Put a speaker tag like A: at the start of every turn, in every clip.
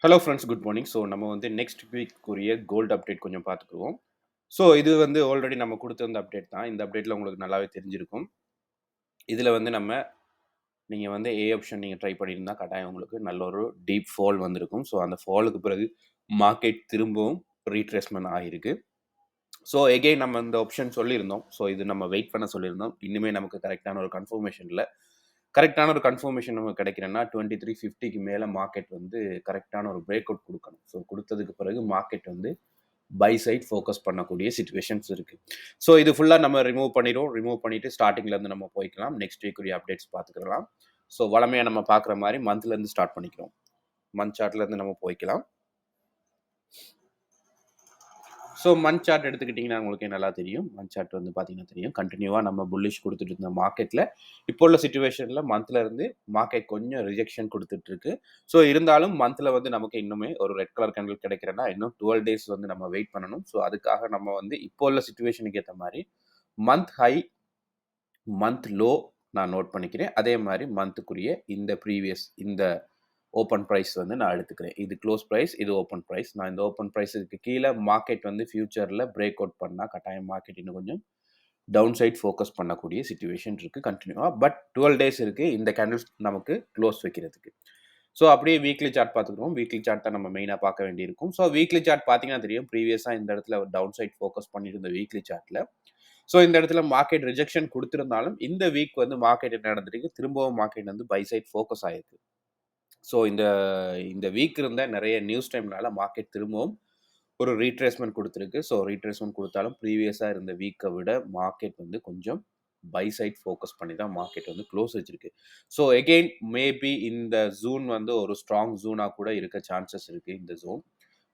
A: Hello friends, good morning. So நம்ம வந்து next வீக்குரிய gold update கொஞ்சம் பார்த்துக்குருவோம். ஸோ இது வந்து ஆல்ரெடி நம்ம கொடுத்திருந்த அப்டேட் தான். இந்த அப்டேட்டில் உங்களுக்கு நல்லாவே தெரிஞ்சிருக்கும். இதில் வந்து நீங்கள் வந்து ஏ ஆப்ஷன் நீங்கள் ட்ரை பண்ணியிருந்தா கட்டாயம் உங்களுக்கு நல்ல ஒரு டீப் ஃபால் வந்திருக்கும். ஸோ அந்த ஃபாலுக்கு பிறகு மார்க்கெட் திரும்பவும் ரீட்ரேஸ்மெண்ட் ஆகிருக்கு. ஸோ எகெயின் நம்ம இந்த ஆப்ஷன் சொல்லியிருந்தோம். ஸோ இது நம்ம வெயிட் பண்ண சொல்லியிருந்தோம். இன்னுமே நமக்கு கரெக்டான ஒரு கன்ஃபர்மேஷன் இல்லை. கரெக்டான ஒரு கன்ஃபர்மேஷன் நமக்கு கிடைக்கிறேன்னா 2350க்கு மேலே மார்க்கெட் வந்து கரெக்டான ஒரு பிரேக் அவுட் கொடுக்கணும். ஸோ கொடுத்ததுக்கு பிறகு மார்க்கெட் வந்து பை சைட் ஃபோக்கஸ் பண்ணக்கூடிய சிச்சுவேஷன்ஸ் இருக்குது. ஸோ இது ஃபுல்லாக நம்ம ரிமூவ் பண்ணிடுவோம். ரிமூவ் பண்ணிவிட்டு ஸ்டார்டிங்லேருந்து நம்ம போய்க்கலாம். நெக்ஸ்ட் வீக்குரிய அப்டேட்ஸ் பார்த்துக்கலாம். ஸோ வளமையாக நம்ம பார்க்குற மாதிரி மந்த்லேருந்து ஸ்டார்ட் பண்ணிக்கிறோம். மந்த் சார்ட்லேருந்து நம்ம போய்க்கலாம். ஸோ மந்த் சார்ட் எடுத்துக்கிட்டிங்கன்னா உங்களுக்கு நல்லா தெரியும். மந்த் சார்ட் வந்து பார்த்தீங்கன்னா தெரியும். கண்டினியூவாக நம்ம புல்லிஷ் கொடுத்துட்டு இருந்த மார்க்கெட்டில் இப்போ உள்ள சிச்சுவேஷனில் மந்த்ல இருந்து மார்க்கெட் கொஞ்சம் ரிஜெக்ஷன் கொடுத்துட்ருக்கு. ஸோ இருந்தாலும் மந்த்தில் வந்து நமக்கு இன்னுமே ஒரு ரெட் கலர் கேண்டில் கிடைக்கிறேன்னா இன்னும் 12 டேஸ் வந்து நம்ம வெயிட் பண்ணணும். ஸோ அதுக்காக நம்ம வந்து இப்போ உள்ள சிச்சுவேஷனுக்கு ஏற்ற மாதிரி மந்த் ஹை மந்த் லோ நான் நோட் பண்ணிக்கிறேன். அதே மாதிரி மந்த்துக்குரிய இந்த ஓப்பன் ப்ரைஸ் வந்து நான் எடுத்துக்கிறேன். இது க்ளோஸ் ப்ரைஸ், இது ஓப்பன் ப்ரைஸ். நான் இந்த ஓப்பன் ப்ரைஸுக்கு கீழே மார்க்கெட் வந்து ஃபியூச்சரில் பிரேக் அவுட் பண்ணால் கட்டாயம் மார்க்கெட் இன்னும் கொஞ்சம் டவுன் சைட் ஃபோக்கஸ் பண்ணக்கூடிய சிச்சுவேஷன் இருக்குது கண்டினியூவாக. பட் 12 டேஸ் இருக்குது இந்த கேண்டில்ஸ் நமக்கு க்ளோஸ் வைக்கிறதுக்கு. ஸோ அப்படியே வீக்லி சார்ட் பார்த்துக்குறோம். வீக்லி சார்ட் தான் நம்ம மெயினாக பார்க்க வேண்டியிருக்கும். ஸோ வீக்லி சார்ட் பார்த்தீங்கன்னா தெரியும், ப்ரீவியஸாக இந்த இடத்துல டவுன் சைட் ஃபோக்கஸ் பண்ணிட்டு இருந்த வீக்லி சார்ட்டில் ஸோ இந்த இடத்துல மார்க்கெட் ரிஜெக்ஷன் கொடுத்துருந்தாலும் இந்த வீக் வந்து மார்க்கெட் என்ன நடந்துருக்கு, திரும்பவும் மார்க்கெட் வந்து பை சைட் ஃபோக்கஸ் ஆகிருக்கு. ஸோ இந்த வீக் இருந்த நிறைய நியூஸ் டைம்னால மார்க்கெட் திரும்பவும் ஒரு ரீட்ரேஸ்மெண்ட் கொடுத்துருக்கு. ஸோ ரீட்ரேஸ்மெண்ட் கொடுத்தாலும் ப்ரீவியஸாக இருந்த வீக்கை விட மார்க்கெட் வந்து கொஞ்சம் பை சைட் ஃபோக்கஸ் பண்ணி தான் மார்க்கெட் வந்து க்ளோஸ் வச்சிருக்கு. ஸோ எகெயின் மேபி இந்த ஜூன் வந்து ஒரு ஸ்ட்ராங் ஜூனாக கூட இருக்க சான்சஸ் இருக்குது இந்த ஜூன்.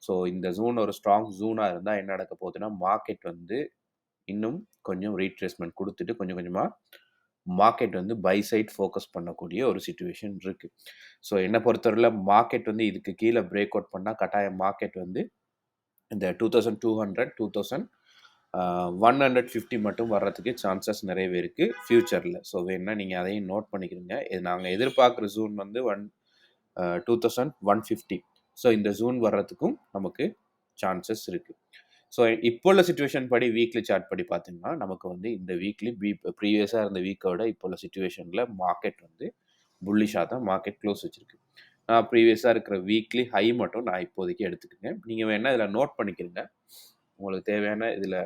A: ஸோ இந்த ஜூன் ஒரு ஸ்ட்ராங் ஜூனாக இருந்தால் என்ன நடக்க போகுதுன்னா மார்க்கெட் வந்து இன்னும் கொஞ்சம் ரீட்ரேஸ்மெண்ட் கொடுத்துட்டு கொஞ்சம் கொஞ்சமாக மார்க்கெட் வந்து பை சைட் ஃபோக்கஸ் பண்ணக்கூடிய ஒரு சிச்சுவேஷன் இருக்குது. ஸோ என்னை பொறுத்தவரையில் மார்க்கெட் வந்து இதுக்கு கீழே பிரேக் அவுட் பண்ணால் கட்டாயம் மார்க்கெட் வந்து இந்த 2200 2150 மட்டும் வர்றதுக்கு சான்சஸ் நிறையவே இருக்குது ஃப்யூச்சரில். ஸோ வேணுன்னா நீங்கள் அதையும் நோட் பண்ணிக்கிறீங்க. இது நாங்கள் எதிர்பார்க்குற ஜூன் வந்து 2150. ஸோ இந்த ஜூன் வர்றதுக்கும் நமக்கு சான்சஸ் இருக்குது. ஸோ இப்போ உள்ள சிச்சுவேஷன் படி வீக்லி சார்ட் படி பார்த்தீங்கன்னா நமக்கு வந்து இந்த வீக்லி ப்ரீவியஸாக இருந்த வீக்கோட இப்போ உள்ள சிச்சுவேஷனில் மார்க்கெட் வந்து புல்லிஷாக தான் மார்க்கெட் க்ளோஸ் வச்சுருக்கு. நான் ப்ரீவியஸாக இருக்கிற வீக்லி ஹை மட்டும் நான் இப்போதைக்கு எடுத்துக்கிறேன். நீங்கள் வேணால் இதில் நோட் பண்ணிக்கிறீங்க. உங்களுக்கு தேவையான இதில்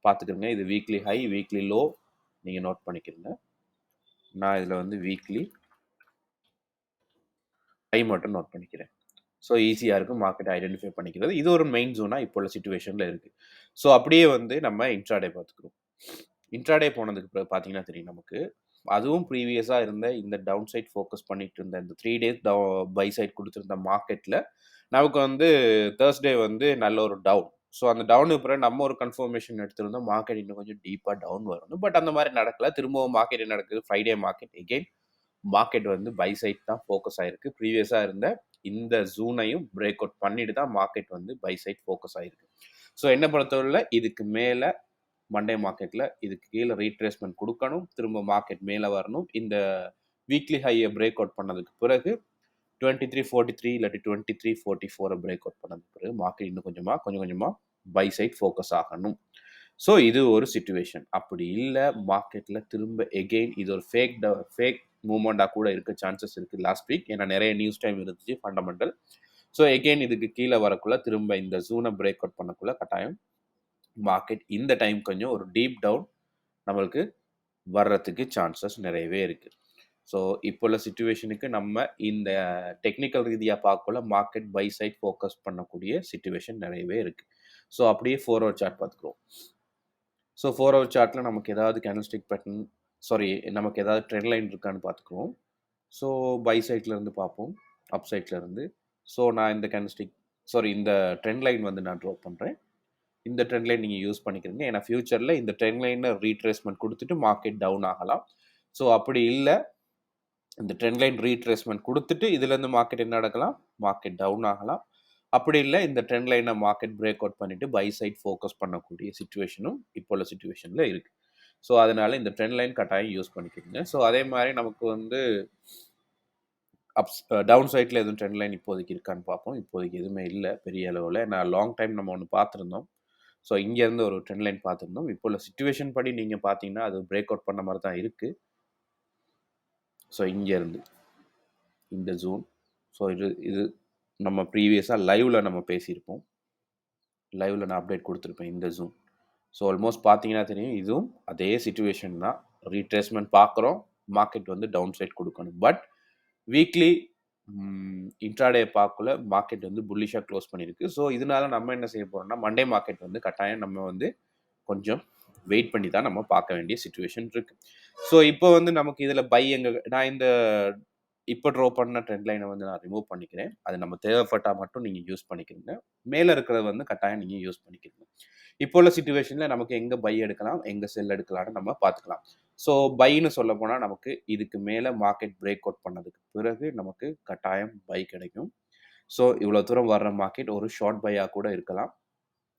A: பார்த்துக்கிறங்க. இது வீக்லி ஹை, வீக்லி லோ நீங்கள் நோட் பண்ணிக்கிறீங்க. நான் இதில் வந்து வீக்லி ஹை மட்டும் நோட் பண்ணிக்கிறேன். ஸோ ஈஸியாக இருக்கும் மார்க்கெட் ஐடென்டிஃபை பண்ணிக்கிறது. இது ஒரு மெயின் ஜோனாக இப்போ உள்ள சிச்சுவேஷனில் இருக்குது. ஸோ அப்படியே வந்து நம்ம இன்ட்ராடே பார்த்துக்கிறோம். இன்ட்ராடே போனதுக்கு பிறகு பார்த்தீங்கன்னா தெரியும் நமக்கு, அதுவும் ப்ரீவியஸாக இருந்த இந்த டவுன் சைட் ஃபோக்கஸ் பண்ணிட்டு இருந்த இந்த 3 டேஸ் பை சைட் கொடுத்துருந்த மார்க்கெட்டில் நமக்கு வந்து தேர்ஸ்டே வந்து நல்ல ஒரு டவுன். ஸோ அந்த டவுனுக்கு பிறகு நம்ம ஒரு கன்ஃபர்மேஷன் எடுத்திருந்தோம் மார்க்கெட் இன்னும் கொஞ்சம் டீப்பாக டவுன் வரணும். பட் அந்த மாதிரி நடக்கல. திரும்பவும் மார்க்கெட் என்ன நடக்குது, ஃப்ரைடே மார்க்கெட் எகெயின் மார்க்கெட் வந்து பை சைட் தான் ஃபோக்கஸ் ஆகிருக்கு. ப்ரீவியஸாக இருந்த இந்த ஜூனையும் பிரேக் அவுட் பண்ணிட்டு தான் மார்க்கெட் வந்து பை சைட் ஃபோக்கஸ் ஆகிருக்கு. ஸோ என்ன பொறுத்தவரையில் இதுக்கு மேலே மண்டே மார்க்கெட்டில் இதுக்கு கீழே ரீட்ரேஸ்மெண்ட் கொடுக்கணும், திரும்ப மார்க்கெட் மேலே வரணும். இந்த வீக்லி ஹையை பிரேக் அவுட் பண்ணதுக்கு பிறகு 2343 இல்லாட்டி 2344 பிரேக் அவுட் பண்ணதுக்கு பிறகு மார்க்கெட் இன்னும் கொஞ்சம் கொஞ்சமாக பை சைட் ஃபோக்கஸ் ஆகணும். ஸோ இது ஒரு சிச்சுவேஷன். அப்படி இல்லை மார்க்கெட்டில் திரும்ப எகெயின் இது ஒரு ஃபேக் மூவ்மெண்ட்டாக கூட இருக்க சான்சஸ் இருக்குது லாஸ்ட் வீக். ஏன்னா நிறைய நியூஸ் டைம் இருந்துச்சு ஃபண்டமெண்டல். ஸோ எகெயின் இதுக்கு கீழே வரக்குள்ள திரும்ப இந்த ஜூனை பிரேக் அவுட் பண்ணக்குள்ள கட்டாயம் மார்க்கெட் இந்த டைம் கொஞ்சம் ஒரு டீப் டவுன் நம்மளுக்கு வர்றதுக்கு சான்சஸ் நிறையவே இருக்குது. ஸோ இப்போ உள்ள சிச்சுவேஷனுக்கு நம்ம இந்த டெக்னிக்கல் ரீதியாக பார்க்கல மார்க்கெட் பை சைட் ஃபோக்கஸ் பண்ணக்கூடிய சிச்சுவேஷன் நிறையவே இருக்குது. ஸோ அப்படியே 4 ஹவர் சார்ட் பார்த்துக்குறோம். ஸோ 4 ஹவர் சார்ட்டில் நமக்கு ஏதாவது கேண்டில்ஸ்டிக் பேட்டர்ன் நமக்கு ஏதாவது ட்ரெண்ட் லைன் இருக்கான்னு பார்த்துக்குறோம். ஸோ பை சைட்லேருந்து பார்ப்போம், அப் சைட்லேருந்து. ஸோ நான் இந்த ட்ரெண்ட் லைன் வந்து நான் ட்ரா பண்ணுறேன். இந்த ட்ரெண்ட் லைன் நீங்கள் யூஸ் பண்ணிக்கிறீங்க. ஏன்னா ஃபியூச்சரில் இந்த ட்ரெண்ட் லைனை ரீட்ரேஸ்மெண்ட் கொடுத்துட்டு மார்க்கெட் டவுன் ஆகலாம். ஸோ அப்படி இல்லை, இந்த ட்ரெண்ட் லைன் ரீட்ரேஸ்மெண்ட் கொடுத்துட்டு இதுலேருந்து மார்க்கெட் என்ன நடக்கலாம், மார்க்கெட் டவுன் ஆகலாம். அப்படி இல்லை, இந்த ட்ரெண்ட் லைனை மார்க்கெட் பிரேக் அவுட் பண்ணிவிட்டு பை சைட் ஃபோக்கஸ் பண்ணக்கூடிய சிச்சுவேஷனும் இப்போ உள்ள சிச்சுவேஷனில் இருக்குது. ஸோ அதனால் இந்த ட்ரெண்ட் லைன் கட்டாயம் யூஸ் பண்ணிக்கிறீங்க. ஸோ அதே மாதிரி நமக்கு வந்து டவுன் சைட்ல எதுவும் ட்ரெண்ட் லைன் இப்போதைக்கு இருக்கான்னு பார்ப்போம். இப்போதைக்கு எதுவுமே இல்ல பெரிய அளவுல. நான் லாங் டைம் நம்ம ஒண்ணு பார்த்துருந்தோம். ஸோ இங்கேருந்து ஒரு ட்ரெண்ட் லைன் பார்த்துருந்தோம். இப்போ உள்ள சிச்சுவேஷன் படி நீங்க பார்த்தீங்கன்னா, அது பிரேக் அவுட் பண்ண மாரி தான் இருக்கு. ஸோ இங்கேருந்து இந்த ஜோன். ஸோ இது இது நம்ம ப்ரீவியஸா லைவ்ல நம்ம பேசியிருப்போம். லைவ்ல நான் அப்டேட் குடுத்துருப்பேன் இந்த ஜோன். ஸோ ஆல்மோஸ்ட் பார்த்தீங்கன்னா தெரியும். இதுவும் அதே சிச்சுவேஷன் தான். ரீட்ரேஸ்மென்ட் பார்க்குறோம். மார்க்கெட் வந்து டவுன் சைட் குடுக்கணும். பட் வீக்லி இன்ட்ராடே பார்க்கல மார்க்கெட் வந்து புல்லிஷா க்ளோஸ் பண்ணியிருக்கு. ஸோ இதனால நம்ம என்ன செய்ய போறோம்னா, மண்டே மார்க்கெட் வந்து கட்டாயம் நம்ம வந்து கொஞ்சம் வெயிட் பண்ணி தான் நம்ம பார்க்க வேண்டிய சிச்சுவேஷன் இருக்கு. ஸோ இப்போ வந்து நமக்கு இதில பை எங்க நான் இந்த இப்போ ட்ரா பண்ண ட்ரெண்ட் லைனை வந்து நான் ரிமூவ் பண்ணிக்கிறேன். அது நம்ம தேவைப்பட்டா மட்டும் நீங்க யூஸ் பண்ணிக்கிறீங்க. மேல இருக்கிறது வந்து கட்டாயம் நீங்க யூஸ் பண்ணிக்கிறீங்க. இப்போ உள்ள சிச்சுவேஷன்ல நமக்கு எங்க பை எடுக்கலாம், எங்க செல் எடுக்கலாம்னு நம்ம பார்த்துக்கலாம். ஸோ பைன்னு சொல்லப்போனா நமக்கு இதுக்கு மேல மார்க்கெட் பிரேக் அவுட் பண்ணதுக்கு பிறகு நமக்கு கட்டாயம் பை கிடைக்கும். ஸோ இவ்வளோ தூரம் வர்ற மார்க்கெட் ஒரு ஷார்ட் பையா கூட இருக்கலாம்.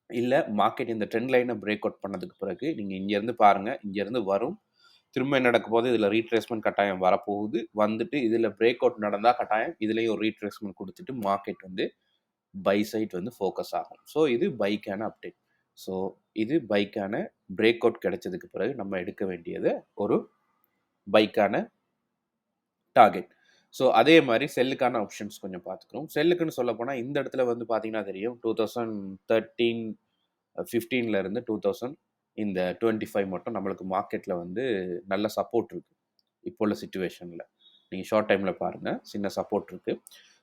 A: இல்ல மார்க்கெட் இந்த ட்ரெண்ட் லைனை பிரேக் அவுட் பண்ணதுக்கு பிறகு நீங்க இங்கேருந்து பாருங்க. இங்கேருந்து வரும். திரும்ப என்ன நடக்க போகுது? இதில ரீட்ரேஸ்மென்ட் கட்டாயம் வரப்போகுது. வந்துட்டு இதில பிரேக் அவுட் நடந்தா கட்டாயம் இதிலேயும் ஒரு ரீட்ரேஸ்மென்ட் குடுத்துட்டு மார்க்கெட் வந்து பை சைட் வந்து ஃபோக்கஸ் ஆகும். ஸோ இது பைக்கான அப்டேட். ஸோ இது பைக்கான பிரேக் அவுட் கிடைச்சதுக்கு பிறகு நம்ம எடுக்க வேண்டியது ஒரு பைக்கான டார்கெட். ஸோ அதே மாரி செல்லுக்கான ஆப்ஷன்ஸ் கொஞ்சம் பார்த்துக்கிறோம். செல்லுக்குன்னு சொல்லப்போனா இந்த இடத்துல வந்து பார்த்தீங்கன்னா தெரியும் 2013, 15ல இருந்து 2000 இந்த 25 மட்டும் நம்மளுக்கு மார்க்கெட்ல வந்து நல்ல சப்போர்ட் இருக்கு. இப்போ உள்ள சிச்சுவேஷன்ல. நீங்க ஷார்ட் டைம்ல பாருங்க. சின்ன சப்போர்ட் இருக்கு.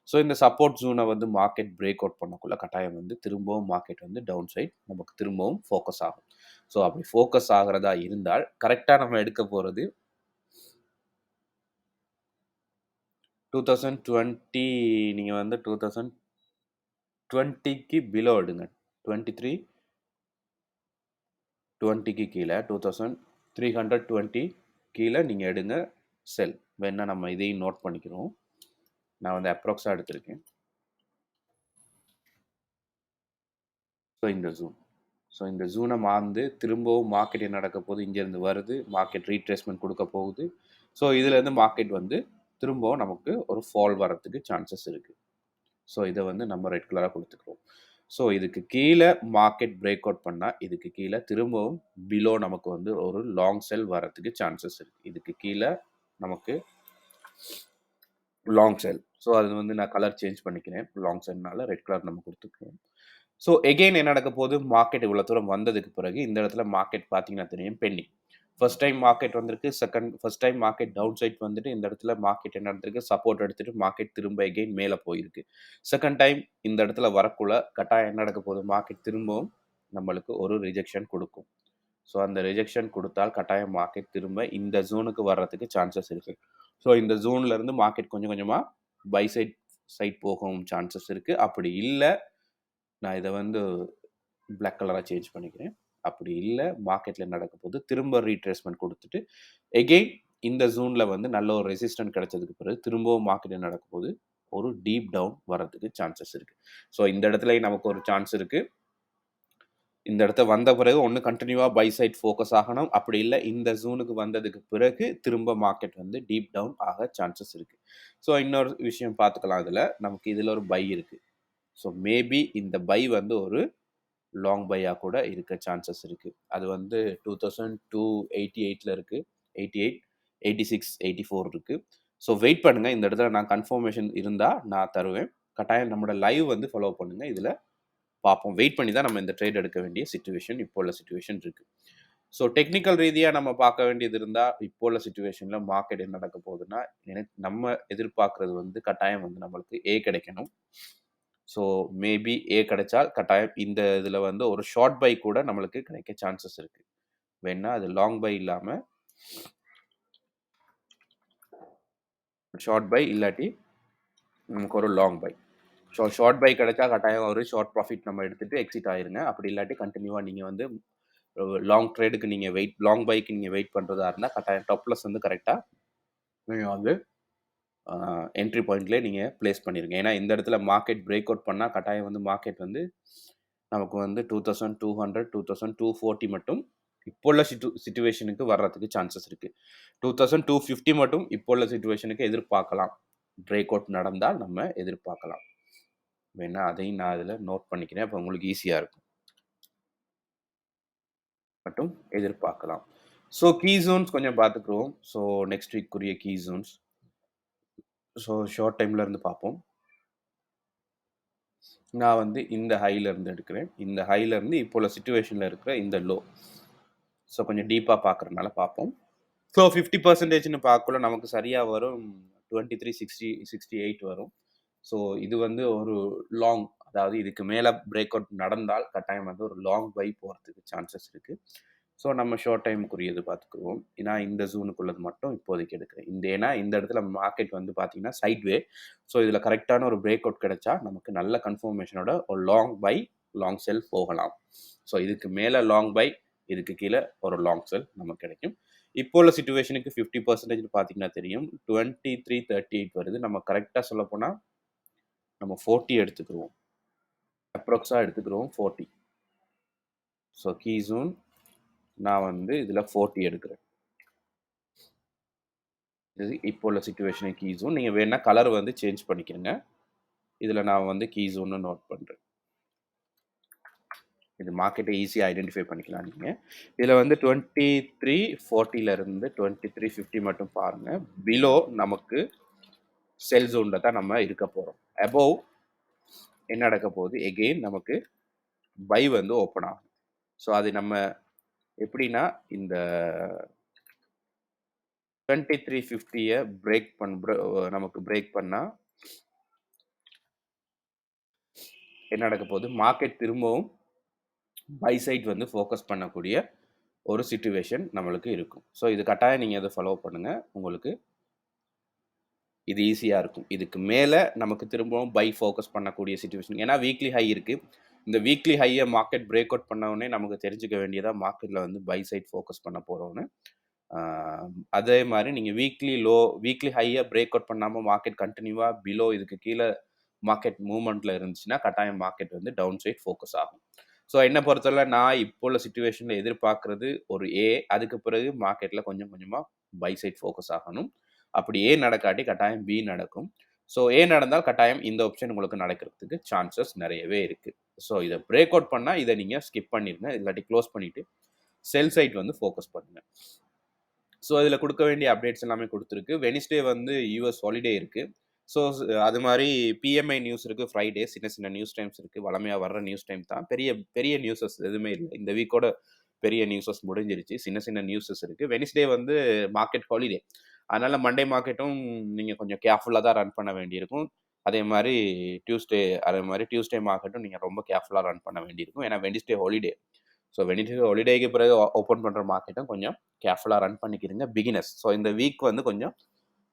A: ஸோ இந்த சப்போர்ட் ஜோனை வந்து மார்க்கெட் பிரேக் அவுட் பண்ணக்குள்ள கட்டாயம் வந்து திரும்பவும் மார்க்கெட் வந்து டவுன் சைட் நமக்கு திரும்பவும் ஃபோக்கஸ் ஆகும். ஸோ அப்படி ஃபோக்கஸ் ஆகுறதா இருந்தால் கரெக்ட்டா நம்ம எடுக்க போறது 2020 நீங்க வந்து 2020க்கு பிலோ எடுங்க. 23, 20க்கு கீழ 2320 கீழ நீங்க எடுங்க செல். வேணா நம்ம இதையும் நோட் பண்ணிக்கிறோம். நான் வந்து அப்ராக்ஸா எடுத்திருக்கேன். ஸோ இந்த ஜோன். ஸோ இந்த ஜோனை மாந்து திரும்பவும் மார்க்கெட் என்ன நடக்க போகுது? இங்கேருந்து வருது. மார்க்கெட் ரீட்ரேஸ்மென்ட் குடுக்க போகுது. ஸோ இதுலேருந்து மார்க்கெட் வந்து திரும்பவும் நமக்கு ஒரு ஃபால் வரதுக்கு சான்சஸ் இருக்கு. ஸோ இத வந்து நம்ம ரெட் கலரா குடுத்துக்கிறோம். ஸோ இதுக்கு கீழ மார்க்கெட் பிரேக் அவுட் பண்ணா, இதுக்கு கீழ திரும்பவும் பிலோ நமக்கு வந்து ஒரு லாங் செல் வரதுக்கு சான்சஸ் இருக்கு. இதுக்கு கீழ நமக்கு லாங் செல். ஸோ அது வந்து நான் கலர் சேஞ்ச் பண்ணிக்கிறேன். லாங் செல்னால ரெட் கலர் நம்ம குடுத்துக்கிறோம். ஸோ எகெயின் என்ன நடக்க போகுது? மார்க்கெட் இவ்வளோ தூரம் வந்ததுக்கு பிறகு இந்த இடத்துல மார்க்கெட் பார்த்தீங்கன்னா தெரியும் பெண்டிங். ஃபர்ஸ்ட் டைம் மார்க்கெட் வந்திருக்கு. First time market down side வந்துட்டு இந்த இடத்துல மார்க்கெட் என்ன நடந்திருக்கு? சப்போர்ட் எடுத்துட்டு மார்க்கெட் திரும்ப எகெயின் மேல போயிருக்கு. செகண்ட் டைம் இந்த இடத்துல வரக்குள்ள கட்டாயம் என்ன நடக்க போகுது? மார்க்கெட் திரும்பவும் நம்மளுக்கு ஒரு ரிஜெக்ஷன் குடுக்கும். ஸோ அந்த ரிஜெக்ஷன் குடுத்தால் கட்டாயம் மார்க்கெட் திரும்ப இந்த ஜோனுக்கு வர்றதுக்கு சான்சஸ் இருக்கு. ஸோ இந்த ஜோன்ல இருந்து மார்க்கெட் கொஞ்சம் கொஞ்சமா பை சைட் போகவும் சான்சஸ் இருக்கு. அப்படி இல்ல நான் இத வந்து பிளாக் கலரா சேஞ்ச் பண்ணிக்கிறேன். அப்படி இல்ல மார்க்கெட்ல நடக்க போகுது. திரும்ப ரீட்ரேஸ்மென்ட் குடுத்துட்டு, எகெயின் இந்த ஜோன்ல வந்து நல்ல ஒரு ரெசிஸ்டன்ட் கிடைச்சதுக்கு பிறகு திரும்பவும் மார்க்கெட் என்ன நடக்க போகுது? ஒரு டீப் டவுன் வரதுக்கு சான்சஸ் இருக்கு. ஸோ இந்த இடத்துலயும் நமக்கு ஒரு சான்ஸ் இருக்கு. இந்த இடத்த வந்த பிறகு ஒண்ணு கன்டினியூவா பை சைட் ஃபோக்கஸ் ஆகணும். அப்படி இல்ல இந்த ஜோனுக்கு வந்ததுக்கு பிறகு திரும்ப மார்க்கெட் வந்து டீப் டவுன் ஆக சான்சஸ் இருக்கு. ஸோ இன்னொரு விஷயம் பார்த்துக்கலாம் இதுல. நமக்கு இதுல ஒரு பை இருக்கு. ஸோ மேபி இந்த பை வந்து ஒரு லாங் பையா கூட இருக்க சான்சஸ் இருக்கு. அது வந்து 2288ல இருக்கு. 88, 86, 84 இருக்கு. ஸோ வெயிட் பண்ணுங்க. இந்த இடத்துல நான் கன்ஃபர்மேஷன் இருந்தா நான் தருவேன். கட்டாயம் நம்மோட லைவ் வந்து ஃபாலோ பண்ணுங்க. இதுல பார்ப்போம். வெயிட் பண்ணி தான் நம்ம இந்த ட்ரேட் எடுக்க வேண்டிய சிச்சுவேஷன் இப்போ உள்ள சிச்சுவேஷன் இருக்கு. ஸோ டெக்னிக்கல் ரீதியா நம்ம பார்க்க வேண்டியது இருந்தா, இப்போ உள்ள சிச்சுவேஷன்ல மார்க்கெட் என்ன நடக்க போகுதுன்னா, நம்ம எதிர்பார்க்கிறது வந்து கட்டாயம் வந்து நம்மளுக்கு ஏ கிடைக்கணும். ஸோ மேபி ஏ கிடைச்சால் கட்டாயம் இந்த இதில வந்து ஒரு ஷார்ட் பை கூட நம்மளுக்கு கிடைக்க சான்சஸ் இருக்கு. வேணா அது லாங் பை இல்லாம ஷார்ட் பை இல்லாட்டி நமக்கு ஒரு long buy. So short buy கிடைச்சா கட்டாயம் ஒரு ஷார்ட் ப்ராஃபிட் நம்ம எடுத்துட்டு எக்ஸிட் ஆயிருங்க. அப்படி இல்லாட்டி கன்டினியூவா நீங்க வந்து லாங் ட்ரேடுக்கு நீங்க லாங் பைக்கு நீங்க வெயிட் பண்றதா இருந்தா கட்டாயம் டாப் லாஸ் வந்து கரெக்ட்டா நீங்க வந்து என்ட்ரி பாயிண்ட்லயே நீங்க பிளேஸ் பண்ணிருங்க. ஏன்னா இந்த இடத்துல மார்க்கெட் பிரேக் அவுட் பண்ணா கட்டாயம் வந்து மார்க்கெட் வந்து நமக்கு வந்து 2200, 2240 மட்டும் இப்போ உள்ள சிச்சுவேஷனுக்கு வர்றதுக்கு சான்சஸ் இருக்கு. 2250 மட்டும் இப்போ உள்ள சிச்சுவேஷனுக்கு எதிர்பார்க்கலாம். பிரேக் அவுட் நடந்தால் நம்ம எதிர்பார்க்கலாம். வேணா அதையும் நான் இதில் நோட் பண்ணிக்கிறேன். அப்போ உங்களுக்கு ஈஸியாக இருக்கும். மட்டும் எதிர்பார்க்கலாம். ஸோ கீ ஜோன்ஸ் கொஞ்சம் பார்த்துக்குருவோம். ஸோ நெக்ஸ்ட் வீக்குரிய கீ ஜோன்ஸ். ஸோ ஷார்ட் டைம்ல இருந்து பார்ப்போம். நான் வந்து இந்த ஹைல இருந்து எடுக்கிறேன். இந்த ஹைல இருந்து இப்போ உள்ள சிச்சுவேஷன்ல இருக்கிற இந்த லோ. ஸோ கொஞ்சம் டீப்பா பார்க்கறதுனால பார்ப்போம். ஸோ 50%ன்னு பார்க்கக்குள்ள நமக்கு சரியா வரும் 2360 68 வரும். ஸோ இது வந்து ஒரு லாங், அதாவது இதுக்கு மேல பிரேக் அவுட் நடந்தால் கட்டாயம் வந்து ஒரு லாங் பை போறதுக்கு சான்சஸ் இருக்கு. ஸோ நம்ம ஷார்ட் டைமுக்குரியது பார்த்துக்குருவோம். நான் இந்த ஜோனுக்குள்ளது மட்டும் இப்போதைக்கு எடுக்கிறேன். ஏன்னா இந்த இடத்துல மார்க்கெட் வந்து பார்த்தீங்கன்னா சைட்வே. ஸோ இதில் கரெக்டான ஒரு பிரேக் அவுட் கிடைச்சா நமக்கு நல்ல கன்ஃபர்மேஷனோட ஒரு லாங் பை, லாங் செல் போகலாம். ஸோ இதுக்கு மேலே லாங் பை, இதுக்கு கீழே ஒரு லாங் செல் நமக்கு கிடைக்கும். இப்போ உள்ள சிச்சுவேஷனுக்கு 50% பார்த்தீங்கன்னா தெரியும். 2338 வருது. நம்ம கரெக்டாக சொல்ல போனால் நம்ம 40 எடுத்துக்கிருவோம். அப்ராக்ஸாக எடுத்துக்கிருவோம் 40. ஸோ கீ ஜோன் நான் வந்து இதில் 40 எடுக்கிறேன். இது இப்போ உள்ள சிச்சுவேஷன் கீ ஜோன். நீங்கள் வேணா கலர் வந்து சேஞ்ச் பண்ணிக்கிறங்க. இதில் நான் வந்து கீ ஜோன்னு நோட் பண்ணுறேன். இது மார்க்கெட்டை ஈஸியாக ஐடென்டிஃபை பண்ணிக்கலாம் நீங்கள். இதில் வந்து 2340 இருந்து 2350 மட்டும் பாருங்கள். பிலோ நமக்கு செல் ஜோனில் தான் நம்ம இருக்க போகிறோம். அபோவ் என்ன நடக்க போகுது, எகெயின் நமக்கு பை வந்து ஓப்பன் ஆகும். ஸோ அது நம்ம எப்படின்னா இந்த 2350 நமக்கு பிரேக் பண்ணால் என்ன நடக்க போகுது, மார்க்கெட் திரும்பவும் பை சைட் வந்து ஃபோக்கஸ் பண்ணக்கூடிய ஒரு சிச்சுவேஷன் நம்மளுக்கு இருக்கும். ஸோ இது கட்டாயம் நீங்கள் அதை ஃபாலோ பண்ணுங்கள். உங்களுக்கு இது ஈஸியாக இருக்கும். இதுக்கு மேலே நமக்கு திரும்பவும் பை ஃபோக்கஸ் பண்ணக்கூடிய சிச்சுவேஷன். ஏன்னா வீக்லி ஹை இருக்குது. இந்த வீக்லி ஹையை மார்க்கெட் பிரேக் அவுட் பண்ணவுடனே நமக்கு தெரிஞ்சுக்க வேண்டியதாக மார்க்கெட்டில் வந்து பை சைட் ஃபோக்கஸ் பண்ண போகிறோன்னு. அதே மாதிரி நீங்கள் வீக்லி ஹையை பிரேக் அவுட் பண்ணாமல் மார்க்கெட் கண்டினியூவாக பிலோ இதுக்கு கீழே மார்க்கெட் மூவ்மெண்ட்டில் இருந்துச்சுன்னா கட்டாயம் மார்க்கெட் வந்து டவுன் சைட் ஃபோக்கஸ் ஆகும். ஸோ என்னை பொறுத்தவரை நான் இப்போ உள்ள சிச்சுவேஷனில் எதிர்பார்க்குறது ஒரு ஏ. அதுக்கு பிறகு மார்க்கெட்டில் கொஞ்சம் கொஞ்சமாக பை சைட் ஃபோக்கஸ் ஆகணும். அப்படி ஏ நடக்காட்டி கட்டாயம் பி நடக்கும். ஸோ ஏ நடந்தால் கட்டாயம் இந்த ஆப்ஷன் உங்களுக்கு நடக்கிறதுக்கு சான்சஸ் நிறையவே இருக்குது. ஸோ இதை பிரேக் அவுட் பண்ணால் இதை நீங்கள் ஸ்கிப் பண்ணிடுங்க. இல்லாட்டி க்ளோஸ் பண்ணிவிட்டு செல் சைட் வந்து ஃபோக்கஸ் பண்ணுங்கள். ஸோ இதில் கொடுக்க வேண்டிய அப்டேட்ஸ் எல்லாமே கொடுத்துருக்கு. வெனிஸ்டே வந்து யூஎஸ் ஹாலிடே இருக்குது. ஸோ அது மாதிரி பிஎம்ஐ நியூஸ் இருக்குது. ஃப்ரைடே சின்ன சின்ன நியூஸ் டைம்ஸ் இருக்குது. வளமையாக வர்ற நியூஸ் டைம் தான். பெரிய பெரிய நியூஸஸ் எதுவுமே இல்லை. இந்த வீக்கோட பெரிய நியூஸஸ் முடிஞ்சிருச்சு. சின்ன சின்ன நியூஸஸ் இருக்குது. வெனிஸ்டே வந்து மார்க்கெட் ஹாலிடே. அதனால் மண்டே மார்க்கெட்டும் நீங்கள் கொஞ்சம் கேர்ஃபுல்லாக தான் ரன் பண்ண வேண்டியிருக்கும். அதே மாதிரி டியூஸ்டே மார்க்கெட்டும் நீங்கள் ரொம்ப கேர்ஃபுல்லாக ரன் பண்ண வேண்டியிருக்கும். ஏன்னா வெனிஸ்டே ஹாலிடே. ஸோ வெனிஸ்டே ஹாலிடேக்கு பிறகு ஓப்பன் பண்ணுற மார்க்கெட்டும் கொஞ்சம் கேர்ஃபுல்லாக ரன் பண்ணிக்கிறீங்க பிகினர்ஸ். ஸோ இந்த வீக் வந்து கொஞ்சம்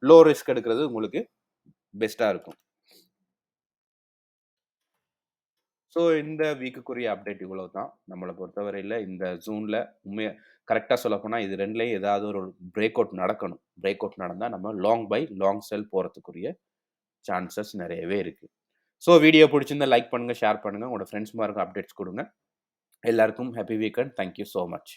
A: லோ ரிஸ்க் எடுக்கிறது உங்களுக்கு பெஸ்ட்டாக இருக்கும். ஸோ இந்த வீக்குக்குரிய அப்டேட் இவ்வளோ தான். நம்மளை பொறுத்தவரையில் இந்த ஜூனில் உண்மையாக கரெக்டாக சொல்லப்போனால் இது ரெண்டுலேயும் ஏதாவது ஒரு பிரேக் அவுட் நடக்கணும். பிரேக் அவுட் நடந்தால் நம்ம லாங் பை, லாங் செல் போகிறதுக்குரிய சான்சஸ் நிறையவே இருக்குது. ஸோ வீடியோ பிடிச்சிருந்தா லைக் பண்ணுங்கள், ஷேர் பண்ணுங்கள், உங்களோட ஃப்ரெண்ட்ஸ் மாருக்கு அப்டேட்ஸ் கொடுங்க. எல்லாருக்கும் happy weekend. Thank you so much.